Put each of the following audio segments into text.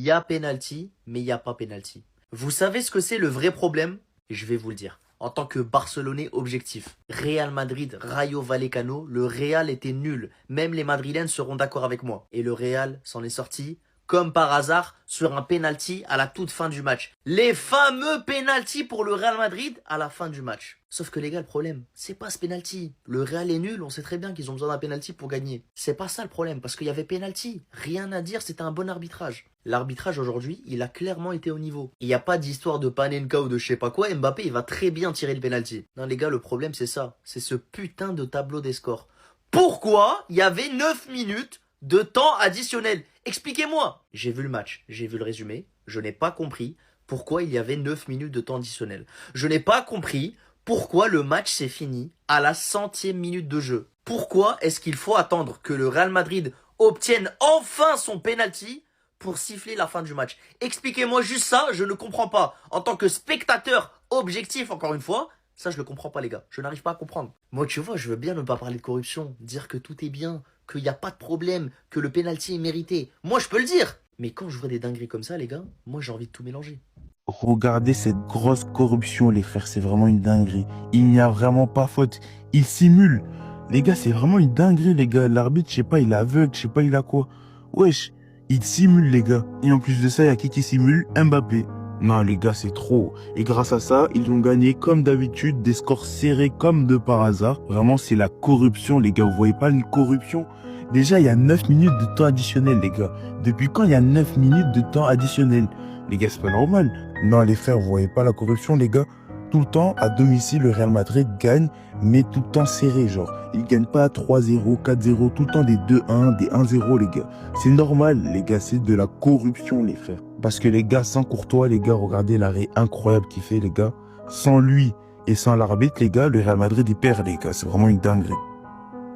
y a penalty, mais il n'y a pas penalty. Vous savez ce que c'est le vrai problème? Je vais vous le dire. En tant que Barcelonais objectif, Real Madrid, Rayo Vallecano, le Real était nul. Même les Madrilènes seront d'accord avec moi. Et le Real s'en est sorti, comme par hasard, sur un penalty à la toute fin du match. Les fameux penalty pour le Real Madrid à la fin du match. Sauf que les gars, le problème, c'est pas ce penalty. Le Real est nul, on sait très bien qu'ils ont besoin d'un penalty pour gagner. C'est pas ça le problème, parce qu'il y avait penalty. Rien à dire, c'était un bon arbitrage. L'arbitrage aujourd'hui, il a clairement été au niveau. Il n'y a pas d'histoire de Panenka ou de je sais pas quoi. Mbappé, il va très bien tirer le penalty. Non les gars, le problème c'est ça. C'est ce putain de tableau des scores. Pourquoi il y avait 9 minutes de temps additionnel? Expliquez-moi. J'ai vu le match, j'ai vu le résumé. Je n'ai pas compris pourquoi il y avait 9 minutes de temps additionnel. Je n'ai pas compris pourquoi le match s'est fini à la 100e minute de jeu. Pourquoi est-ce qu'il faut attendre que le Real Madrid obtienne enfin son penalty pour siffler la fin du match? Expliquez-moi juste ça, je ne comprends pas. En tant que spectateur objectif, encore une fois, ça je le comprends pas les gars. Je n'arrive pas à comprendre. Moi tu vois, je veux bien ne pas parler de corruption, dire que tout est bien, qu'il n'y a pas de problème, que le penalty est mérité. Moi je peux le dire. Mais quand je vois des dingueries comme ça les gars, moi j'ai envie de tout mélanger. Regardez cette grosse corruption, les frères, c'est vraiment une dinguerie. Il n'y a vraiment pas faute. Il simule. Les gars, c'est vraiment une dinguerie, les gars. L'arbitre, je sais pas, il est aveugle, je sais pas, il a quoi. Wesh, il simule, les gars. Et en plus de ça, il y a qui simule? Mbappé. Non, les gars, c'est trop. Et grâce à ça, ils ont gagné, comme d'habitude, des scores serrés comme de par hasard. Vraiment, c'est la corruption, les gars. Vous voyez pas une corruption? Déjà, il y a 9 minutes de temps additionnel, les gars. Depuis quand il y a 9 minutes de temps additionnel? Les gars, c'est pas normal. Non, les frères, vous voyez pas la corruption, les gars? Tout le temps, à domicile, le Real Madrid gagne, mais tout le temps serré, genre. Ils gagnent pas 3-0, 4-0, tout le temps des 2-1, des 1-0, les gars. C'est normal, les gars, c'est de la corruption, les frères. Parce que les gars, sans Courtois, les gars, regardez l'arrêt incroyable qu'il fait, les gars. Sans lui et sans l'arbitre, les gars, le Real Madrid, il perd, les gars. C'est vraiment une dinguerie.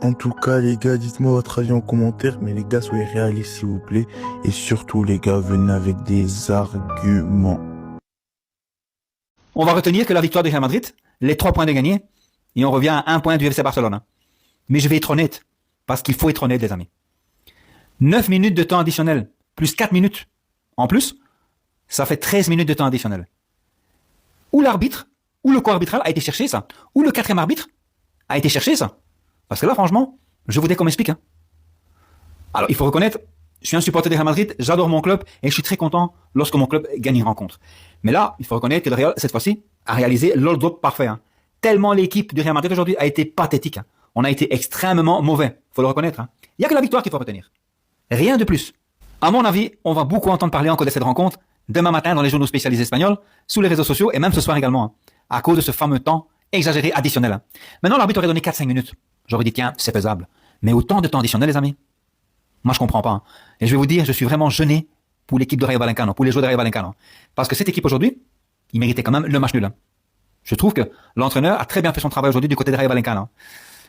En tout cas, les gars, dites-moi votre avis en commentaire, mais les gars, soyez réalistes, s'il vous plaît. Et surtout, les gars, venez avec des arguments. On va retenir que la victoire du Real Madrid, les 3 points de gagné, et on revient à 1 point du FC Barcelone. Mais je vais être honnête, parce qu'il faut être honnête, les amis. 9 minutes de temps additionnel, plus 4 minutes. En plus, ça fait 13 minutes de temps additionnel. Où l'arbitre, ou le corps arbitral a été cherché ça, ou le 4e arbitre a été cherché ça. Parce que là, franchement, je vous dis qu'on m'explique. Hein. Alors, il faut reconnaître, je suis un supporter du Real Madrid, j'adore mon club, et je suis très content lorsque mon club gagne une rencontre. Mais là, il faut reconnaître que le Real, cette fois-ci, a réalisé l'hold-up parfait. Hein. Tellement l'équipe du Real Madrid aujourd'hui a été pathétique. Hein. On a été extrêmement mauvais, faut le reconnaître. Hein. Il n'y a que la victoire qu'il faut retenir. Rien de plus. À mon avis, on va beaucoup entendre parler encore de cette rencontre demain matin dans les journaux spécialisés espagnols, sur les réseaux sociaux, et même ce soir également, hein, à cause de ce fameux temps exagéré additionnel. Hein. Maintenant, l'arbitre aurait donné 4-5 minutes. J'aurais dit, tiens, c'est faisable. Mais autant de temps additionnel, les amis? Moi, je comprends pas. Hein. Et je vais vous dire, je suis vraiment gêné pour l'équipe de Rayo Vallecano, pour les joueurs de Rayo Vallecano. Parce que cette équipe aujourd'hui, il méritait quand même le match nul. Hein. Je trouve que l'entraîneur a très bien fait son travail aujourd'hui du côté de Rayo Vallecano.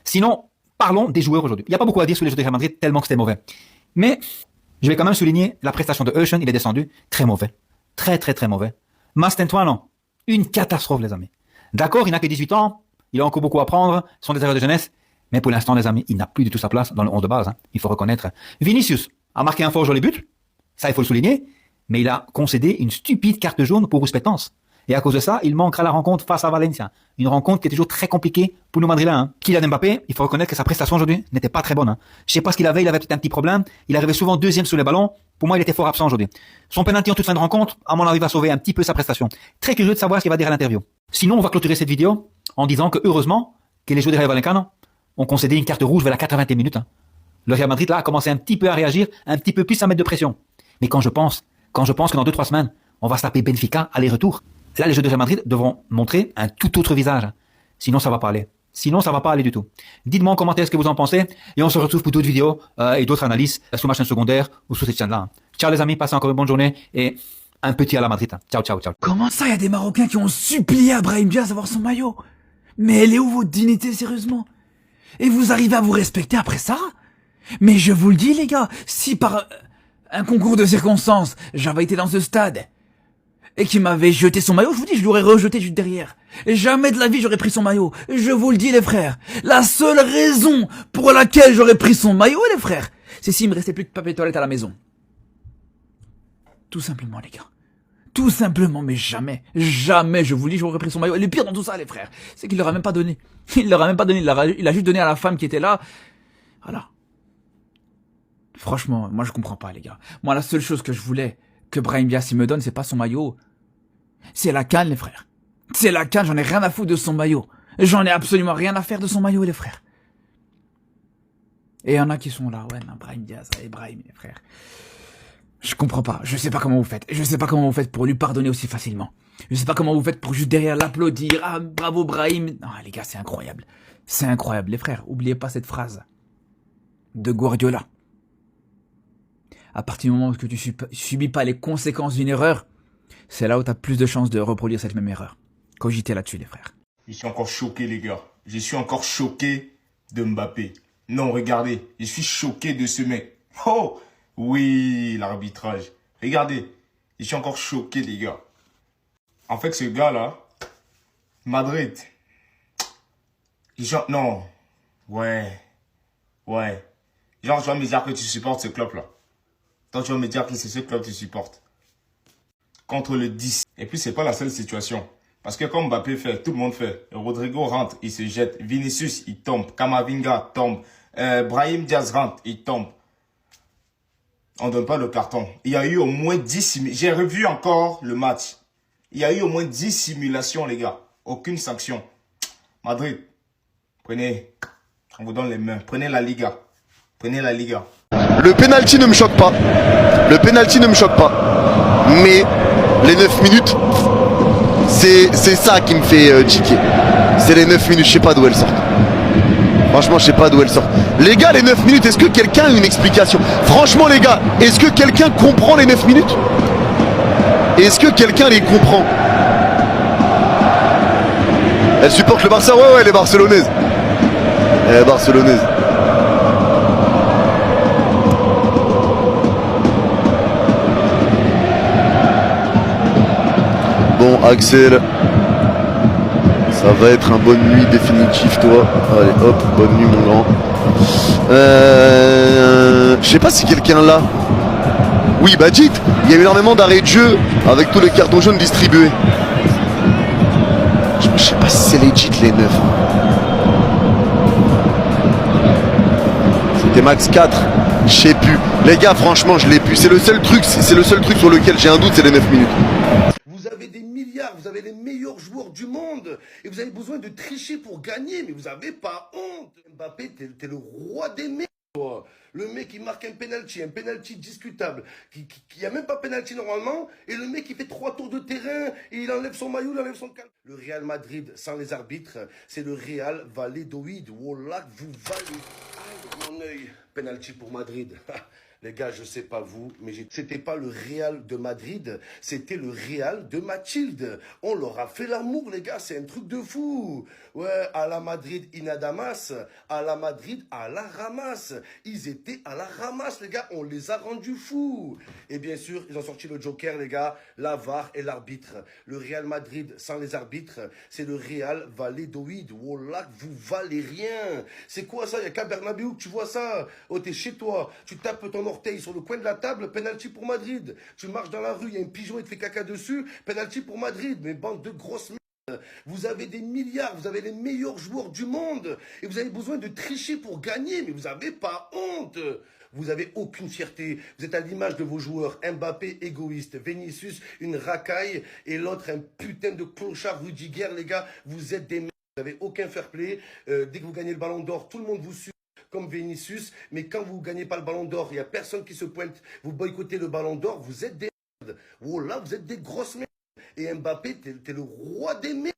Sinon, parlons des joueurs aujourd'hui. Il n'y a pas beaucoup à dire sur les joueurs de Real Madrid, tellement que c'était mauvais. Mais, je vais quand même souligner la prestation de Euschen, il est descendu, très mauvais. Très, très, très mauvais. Mastentuano, une catastrophe, les amis. D'accord, il n'a que 18 ans, il a encore beaucoup à apprendre, ce sont des erreurs de jeunesse, mais pour l'instant, les amis, il n'a plus du tout sa place dans le 11 de base, hein. Il faut reconnaître. Vinicius a marqué un fort joli but, ça il faut le souligner, mais il a concédé une stupide carte jaune pour Rouspétance. Et à cause de ça, il manquera la rencontre face à Valencia. Une rencontre qui est toujours très compliquée pour nous Madrilènes. Hein. Kylian Mbappé, il faut reconnaître que sa prestation aujourd'hui n'était pas très bonne. Hein. Je sais pas ce qu'il avait, il avait peut-être un petit problème. Il arrivait souvent 2e sur les ballons. Pour moi, il était fort absent aujourd'hui. Son penalty en toute fin de rencontre, à mon avis, va sauver un petit peu sa prestation. Très curieux de savoir ce qu'il va dire à l'interview. Sinon, on va clôturer cette vidéo en disant que heureusement que les joueurs de Rayo Vallecano ont concédé une carte rouge vers la 80e minute. Hein. Le Real Madrid là a commencé un petit peu à réagir, un petit peu plus à mettre de pression. Mais quand je pense que dans 2-3 semaines, on va se taper Benfica aller-retour, là les joueurs de Real Madrid devront montrer un tout autre visage. Hein. Sinon ça va pas aller. Sinon ça va pas aller du tout. Dites-moi en commentaire ce que vous en pensez et on se retrouve pour d'autres vidéos et d'autres analyses sur ma chaîne secondaire ou sur cette chaîne là. Hein. Ciao les amis, passez encore une bonne journée et un petit à la Madrid. Hein. Ciao, ciao, ciao. Comment ça, il y a des Marocains qui ont supplié à Brahim Diaz d'avoir son maillot? Mais elle est où votre dignité, sérieusement? Et vous arrivez à vous respecter après ça? Mais je vous le dis, les gars, si par un concours de circonstances, j'avais été dans ce stade, et qu'il m'avait jeté son maillot, je vous dis, je l'aurais rejeté juste derrière. Et jamais de la vie, j'aurais pris son maillot. Je vous le dis, les frères. La seule raison pour laquelle j'aurais pris son maillot, les frères, c'est s'il me restait plus de papier toilette à la maison. Tout simplement, les gars. Tout simplement, mais jamais, jamais, je vous le dis, j'aurais pris son maillot. Et le pire dans tout ça, les frères, c'est qu'il leur a même pas donné. Il leur a même pas donné, il a juste donné à la femme qui était là. Voilà. Franchement, moi je comprends pas, les gars. Moi, la seule chose que je voulais que Brahim Diaz me donne, c'est pas son maillot. C'est la canne, les frères. C'est la canne, j'en ai rien à foutre de son maillot. J'en ai absolument rien à faire de son maillot, les frères. Et il y en a qui sont là, ouais, non, Brahim Diaz, allez, Brahim, les frères. Je comprends pas, je sais pas comment vous faites. Je sais pas comment vous faites pour lui pardonner aussi facilement. Je sais pas comment vous faites pour juste derrière l'applaudir. Ah, bravo Brahim. Non, les gars, c'est incroyable. C'est incroyable, les frères. Oubliez pas cette phrase de Guardiola. À partir du moment où tu subis pas les conséquences d'une erreur, c'est là où tu as plus de chances de reproduire cette même erreur. Cogitez là-dessus, les frères. Je suis encore choqué, les gars. Je suis encore choqué de Mbappé. Non, regardez, je suis choqué de ce mec. Oh, oui, l'arbitrage. Regardez, je suis encore choqué, les gars. En fait, ce gars-là, Madrid. Genre, non. Ouais. Genre, tu vas me dire que tu supportes ce club-là. Toi, tu vas me dire que c'est ce club que tu supportes. Contre le 10. Et puis, c'est pas la seule situation. Parce que comme Mbappé fait, tout le monde fait. Rodrigo rentre, il se jette. Vinicius, il tombe. Kamavinga tombe. Brahim Diaz rentre, il tombe. On donne pas le carton. Il y a eu au moins 10 simulations. J'ai revu encore le match. Il y a eu au moins 10 simulations, les gars. Aucune sanction. Madrid, prenez. On vous donne les mains. Prenez la Liga. Prenez la Liga. Le penalty ne me choque pas. Le penalty ne me choque pas. Mais les 9 minutes, c'est ça qui me fait tiquer. C'est les 9 minutes, je sais pas d'où elles sortent. Franchement, je sais pas d'où elles sortent. Les gars, les 9 minutes, est-ce que quelqu'un a une explication? Franchement, les gars, est-ce que quelqu'un comprend les 9 minutes? Est-ce que quelqu'un les comprend? Elle supporte le Barça? Ouais, elle est barcelonaise. Elle est barcelonaise. Bon, Axel, ça va être un bonne nuit définitive, toi. Allez, hop, bonne nuit, mon grand. Je sais pas si quelqu'un l'a. Oui, Badjit, il y a eu énormément d'arrêts de jeu avec tous les cartons jaunes distribués. Je sais pas si c'est legit les 9. C'était max 4. Je sais plus. Les gars, franchement, je l'ai plus. C'est le seul truc sur lequel j'ai un doute, c'est les 9 minutes. Vous avez des milliards, vous avez les meilleurs joueurs du monde et vous avez besoin de tricher pour gagner, mais vous avez pas honte. Mbappé, t'es le roi des mecs. Le mec il marque un penalty discutable, qui a même pas penalty normalement, et le mec il fait 3 tours de terrain, et il enlève son maillot, il enlève son calme. Le Real Madrid sans les arbitres, c'est le Real Valladolid. Wallah, vous valez. Aïe, mon œil. Penalty pour Madrid. Les gars, je sais pas vous, mais c'était pas le Real de Madrid, c'était le Real de Mathilde. On leur a fait l'amour, les gars, c'est un truc de fou. Ouais, à la Madrid, inadamas, à la Madrid, à la ramasse. Ils étaient à la ramasse, les gars, on les a rendus fous. Et bien sûr, ils ont sorti le Joker, les gars, la VAR et l'arbitre. Le Real Madrid sans les arbitres, c'est le Real Valladolid. Wallah, vous valez rien. C'est quoi ça? Il y a qu'à Bernabéu que tu vois ça. Oh, t'es chez toi, tu tapes ton orteil sur le coin de la table, penalty pour Madrid. Tu marches dans la rue, il y a un pigeon, il te fait caca dessus, penalty pour Madrid. Mais bande de grosses merdes. Vous avez des milliards, vous avez les meilleurs joueurs du monde et vous avez besoin de tricher pour gagner, mais vous avez pas honte. Vous avez aucune fierté. Vous êtes à l'image de vos joueurs. Mbappé, égoïste. Vinicius, une racaille. Et l'autre, un putain de clochard Rudiger, les gars. Vous êtes des merdes. Vous n'avez aucun fair play. Dès que vous gagnez le ballon d'or, tout le monde vous suit comme Vinicius, mais quand vous ne gagnez pas le ballon d'or, il n'y a personne qui se pointe, vous boycottez le ballon d'or, vous êtes des merdes. Oh là, vous êtes des grosses merdes. Et Mbappé, t'es le roi des merdes.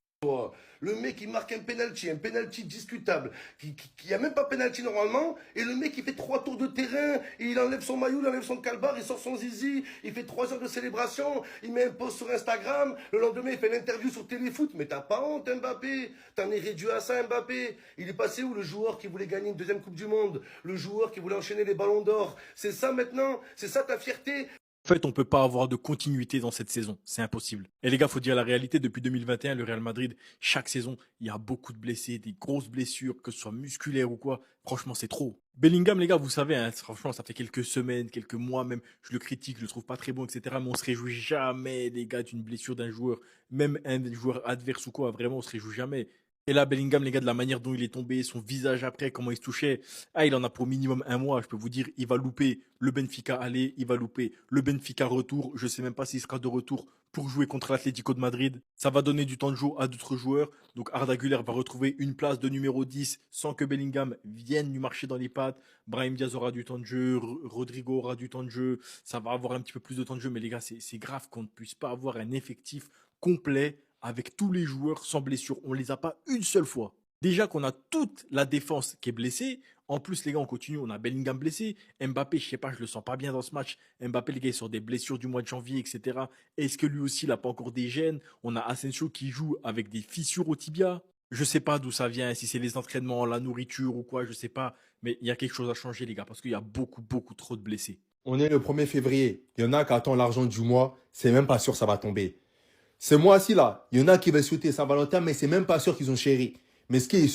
Le mec il marque un penalty discutable, qui a même pas penalty normalement, et le mec il fait 3 tours de terrain, et il enlève son maillot, il enlève son calbar, il sort son zizi, il fait 3 heures de célébration, il met un post sur Instagram, le lendemain il fait l'interview sur Téléfoot. Mais t'as pas honte Mbappé, t'en es réduit à ça Mbappé. Il est passé où le joueur qui voulait gagner une deuxième Coupe du Monde, le joueur qui voulait enchaîner les ballons d'or? C'est ça maintenant? C'est ça ta fierté? En fait, on peut pas avoir de continuité dans cette saison. C'est impossible. Et les gars, faut dire la réalité. Depuis 2021, le Real Madrid, chaque saison, il y a beaucoup de blessés, des grosses blessures, que ce soit musculaires ou quoi. Franchement, c'est trop. Bellingham, les gars, vous savez, hein, franchement, ça fait quelques semaines, quelques mois même, je le critique, je le trouve pas très bon, etc. Mais on se réjouit jamais, les gars, d'une blessure d'un joueur, même un joueur adverse ou quoi. Vraiment, on se réjouit jamais. Et là, Bellingham, les gars, de la manière dont il est tombé, son visage après, comment il se touchait, il en a pour minimum un mois. Je peux vous dire, il va louper le Benfica aller, il va louper le Benfica retour. Je sais même pas s'il sera de retour pour jouer contre l'Atlético de Madrid. Ça va donner du temps de jeu à d'autres joueurs. Donc Arda Güler va retrouver une place de numéro 10 sans que Bellingham vienne lui marcher dans les pattes. Brahim Diaz aura du temps de jeu, Rodrigo aura du temps de jeu. Ça va avoir un petit peu plus de temps de jeu. Mais les gars, c'est grave qu'on ne puisse pas avoir un effectif complet avec tous les joueurs sans blessure. On les a pas une seule fois. Déjà qu'on a toute la défense qui est blessée. En plus, les gars, on continue. On a Bellingham blessé. Mbappé, je sais pas, je le sens pas bien dans ce match. Mbappé, les gars, il est sur des blessures du mois de janvier, etc. Est-ce que lui aussi, il n'a pas encore des gènes? On a Asensio qui joue avec des fissures au tibia. Je sais pas d'où ça vient, si c'est les entraînements, la nourriture ou quoi, je sais pas. Mais il y a quelque chose à changer, les gars, parce qu'il y a beaucoup, beaucoup trop de blessés. On est le 1er février. Il y en a qui attendent l'argent du mois. C'est même pas sûr que ça va tomber. Ce mois-ci, là, il y en a qui veulent souhaiter Saint-Valentin, mais c'est même pas sûr qu'ils ont chéri. Mais ce qui est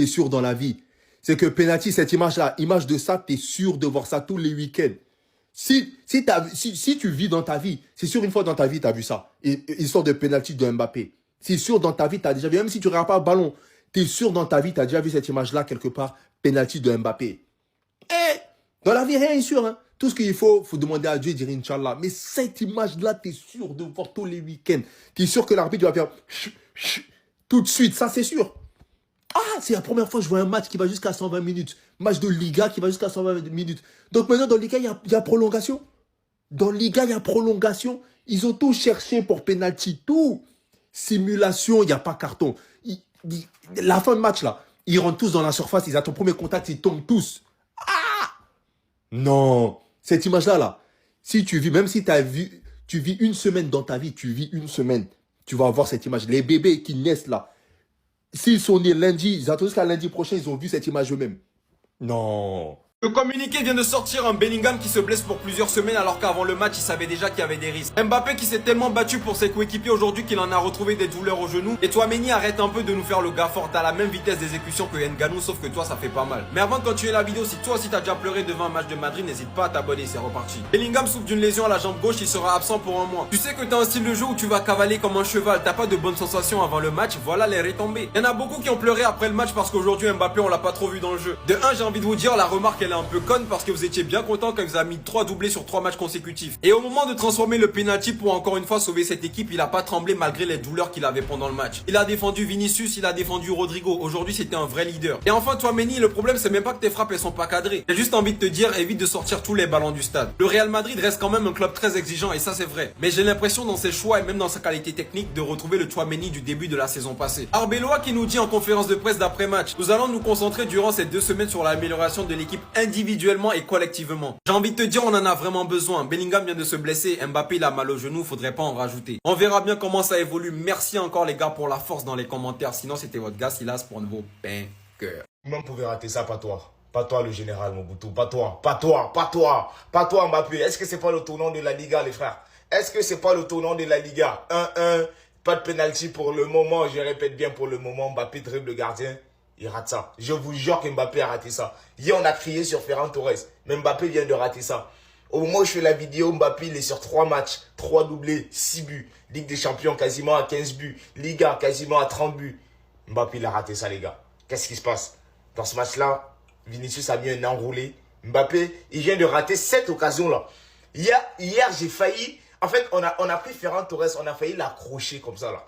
sûr dans la vie, c'est que penalty, cette image-là, image de ça, t'es sûr de voir ça tous les week-ends. Si tu vis dans ta vie, c'est sûr une fois dans ta vie, t'as vu ça. Histoire de penalty de Mbappé. C'est sûr dans ta vie, t'as déjà vu, même si tu regardes pas le ballon, t'es sûr dans ta vie, t'as déjà vu cette image-là quelque part, penalty de Mbappé. Dans la vie, rien n'est sûr, hein. Tout ce qu'il faut demander à Dieu et dire Inch'Allah. Mais cette image-là, tu es sûr de voir tous les week-ends. Tu es sûr que l'arbitre va faire tout de suite, ça c'est sûr. Ah, c'est la première fois que je vois un match qui va jusqu'à 120 minutes. Match de Liga qui va jusqu'à 120 minutes. Donc maintenant, dans Liga, il y a prolongation. Dans Liga, il y a prolongation. Ils ont tout cherché pour penalty, tout. Simulation, il n'y a pas carton. La fin de match, là, ils rentrent tous dans la surface, ils attendent le premier contact, ils tombent tous. Non, cette image-là, là, si tu vis, même si tu vis une semaine dans ta vie, tu vis une semaine, tu vas voir cette image. Les bébés qui naissent là, s'ils sont nés lundi, ils attendent jusqu'à lundi prochain, ils ont vu cette image eux-mêmes. Non. Le communiqué vient de sortir, un Bellingham qui se blesse pour plusieurs semaines alors qu'avant le match il savait déjà qu'il y avait des risques. Mbappé qui s'est tellement battu pour ses coéquipiers aujourd'hui qu'il en a retrouvé des douleurs au genou. Et toi Mendy, arrête un peu de nous faire le gars fort, t'as la même vitesse d'exécution que Ngannou sauf que toi ça fait pas mal. Mais avant de continuer la vidéo, si toi aussi t'as déjà pleuré devant un match de Madrid, n'hésite pas à t'abonner, c'est reparti. Bellingham souffre d'une lésion à la jambe gauche, il sera absent pour un mois. Tu sais que t'as un style de jeu où tu vas cavaler comme un cheval, t'as pas de bonnes sensations avant le match, voilà les retombées. Il y en a beaucoup qui ont pleuré après le match parce qu'aujourd'hui Mbappé on l'a pas trop vu dans le jeu. De 1, j'ai envie de vous dire, la remarque elle est un peu conne parce que vous étiez bien content quand il vous a mis 3 doublés sur 3 matchs consécutifs. Et au moment de transformer le penalty pour encore une fois sauver cette équipe, il a pas tremblé malgré les douleurs qu'il avait pendant le match. Il a défendu Vinicius, il a défendu Rodrigo. Aujourd'hui, c'était un vrai leader. Et enfin, toi, Mendy, le problème, c'est même pas que tes frappes, elles sont pas cadrées. J'ai juste envie de te dire, évite de sortir tous les ballons du stade. Le Real Madrid reste quand même un club très exigeant et ça, c'est vrai. Mais j'ai l'impression dans ses choix et même dans sa qualité technique de retrouver le Tchouaméni du début de la saison passée. Arbeloa qui nous dit en conférence de presse d'après-match, nous allons nous concentrer durant ces 2 semaines sur l'amélioration de l'équipe individuellement et collectivement. J'ai envie de te dire, on en a vraiment besoin. Bellingham vient de se blesser, Mbappé il a mal au genou, faudrait pas en rajouter. On verra bien comment ça évolue. Merci encore les gars pour la force dans les commentaires. Sinon c'était votre gars Silas pour un nouveau bangers. Comment on pouvait rater ça, pas toi? Pas toi le général Mobutu, pas toi, pas toi, pas toi, pas toi Mbappé. Est-ce que c'est pas le tournant de la Liga les frères? Est-ce que c'est pas le tournant de la Liga? 1-1, pas de penalty pour le moment, je répète bien pour le moment, Mbappé dribble le gardien. Il rate ça. Je vous jure que Mbappé a raté ça. Hier, on a crié sur Ferran Torres. Mais Mbappé vient de rater ça. Au moment où je fais la vidéo, Mbappé, il est sur 3 matchs, 3 doublés, 6 buts. Ligue des Champions, quasiment à 15 buts. Liga, quasiment à 30 buts. Mbappé, il a raté ça, les gars. Qu'est-ce qui se passe? Dans ce match-là, Vinicius a mis un enroulé. Mbappé, il vient de rater cette occasion-là. Hier j'ai failli... En fait, on a pris Ferran Torres, on a failli l'accrocher comme ça, là.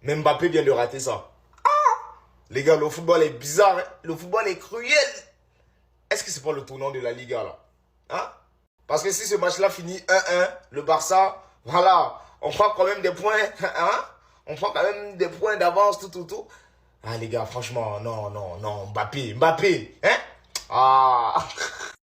Mais Mbappé vient de rater ça. Les gars, le football est bizarre, hein? Le football est cruel. Est-ce que c'est pas le tournant de la Liga, là? Hein? Parce que si ce match-là finit 1-1, le Barça, voilà, on prend quand même des points, hein? On prend quand même des points d'avance, tout. Ah, les gars, franchement, non, Mbappé, hein? Ah!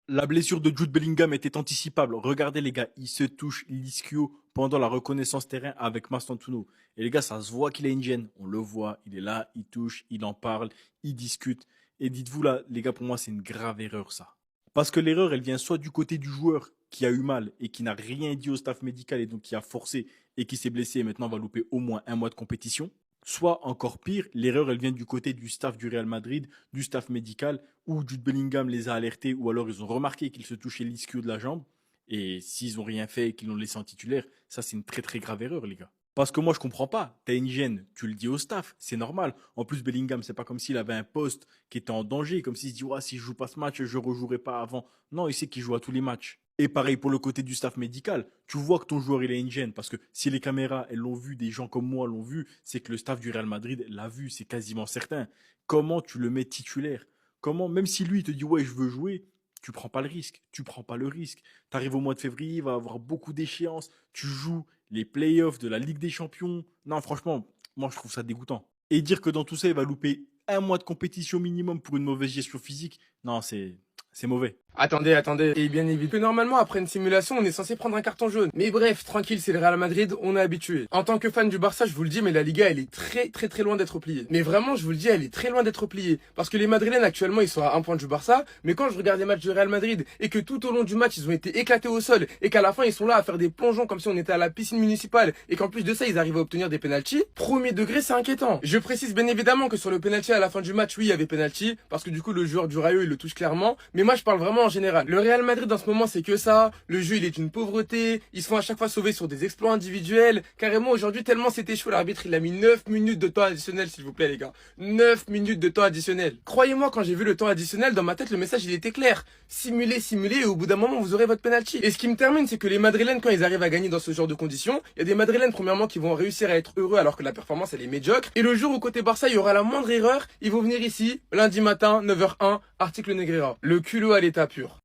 La blessure de Jude Bellingham était anticipable. Regardez les gars, il se touche l'ischio pendant la reconnaissance terrain avec Mastantuono. Et les gars, ça se voit qu'il a une gêne. On le voit, il est là, il touche, il en parle, il discute. Et dites-vous là, les gars, pour moi, c'est une grave erreur ça. Parce que l'erreur, elle vient soit du côté du joueur qui a eu mal et qui n'a rien dit au staff médical et donc qui a forcé et qui s'est blessé et maintenant va louper au moins un mois de compétition. Soit encore pire, l'erreur elle vient du côté du staff du Real Madrid, du staff médical, où Jude Bellingham les a alertés ou alors ils ont remarqué qu'il se touchait l'ischio de la jambe. Et s'ils n'ont rien fait et qu'ils l'ont laissé en titulaire, ça c'est une très très grave erreur les gars. Parce que moi je comprends pas, t'as une gêne, tu le dis au staff, c'est normal. En plus Bellingham, c'est pas comme s'il avait un poste qui était en danger, comme s'il se dit si je joue pas ce match, je rejouerai pas avant. Non, il sait qu'il joue à tous les matchs. Et pareil pour le côté du staff médical, tu vois que ton joueur il a une gêne parce que si les caméras elles l'ont vu, des gens comme moi l'ont vu, c'est que le staff du Real Madrid l'a vu, c'est quasiment certain. Comment tu le mets titulaire? Comment, même si lui il te dit ouais je veux jouer, tu prends pas le risque, tu prends pas le risque. Tu arrives au mois de février, il va y avoir beaucoup d'échéances, tu joues les playoffs de la Ligue des Champions. Non franchement, moi je trouve ça dégoûtant. Et dire que dans tout ça il va louper un mois de compétition minimum pour une mauvaise gestion physique, non c'est mauvais. Attendez. Et bien évidemment que normalement, après une simulation, on est censé prendre un carton jaune. Mais bref, tranquille, c'est le Real Madrid, on est habitué. En tant que fan du Barça, je vous le dis, mais la Liga, elle est très loin d'être pliée. Mais vraiment, je vous le dis, elle est très loin d'être pliée. Parce que les Madrilènes, actuellement, ils sont à un point du Barça. Mais quand je regarde les matchs du Real Madrid et que tout au long du match, ils ont été éclatés au sol et qu'à la fin, ils sont là à faire des plongeons comme si on était à la piscine municipale et qu'en plus de ça, ils arrivent à obtenir des pénaltys, premier degré, c'est inquiétant. Je précise bien évidemment que sur le pénalty à la fin du match, oui, il y avait pénalty parce que du coup, le joueur du Rayo, il le touche clairement. Mais moi, je parle vraiment en général. Le Real Madrid en ce moment c'est que ça, le jeu il est d'une pauvreté, ils se font à chaque fois sauver sur des exploits individuels, carrément aujourd'hui tellement c'était chaud, l'arbitre il a mis 9 minutes de temps additionnel s'il vous plaît les gars, 9 minutes de temps additionnel. Croyez-moi quand j'ai vu le temps additionnel, dans ma tête le message il était clair, simulez et au bout d'un moment vous aurez votre penalty. Et ce qui me termine c'est que les Madrilènes quand ils arrivent à gagner dans ce genre de conditions, il y a des Madrilènes premièrement qui vont réussir à être heureux alors que la performance elle est médiocre, et le jour où côté Barça il y aura la moindre erreur, ils vont venir ici, lundi matin, 9h01, article Negreira, le culot à l'état pur.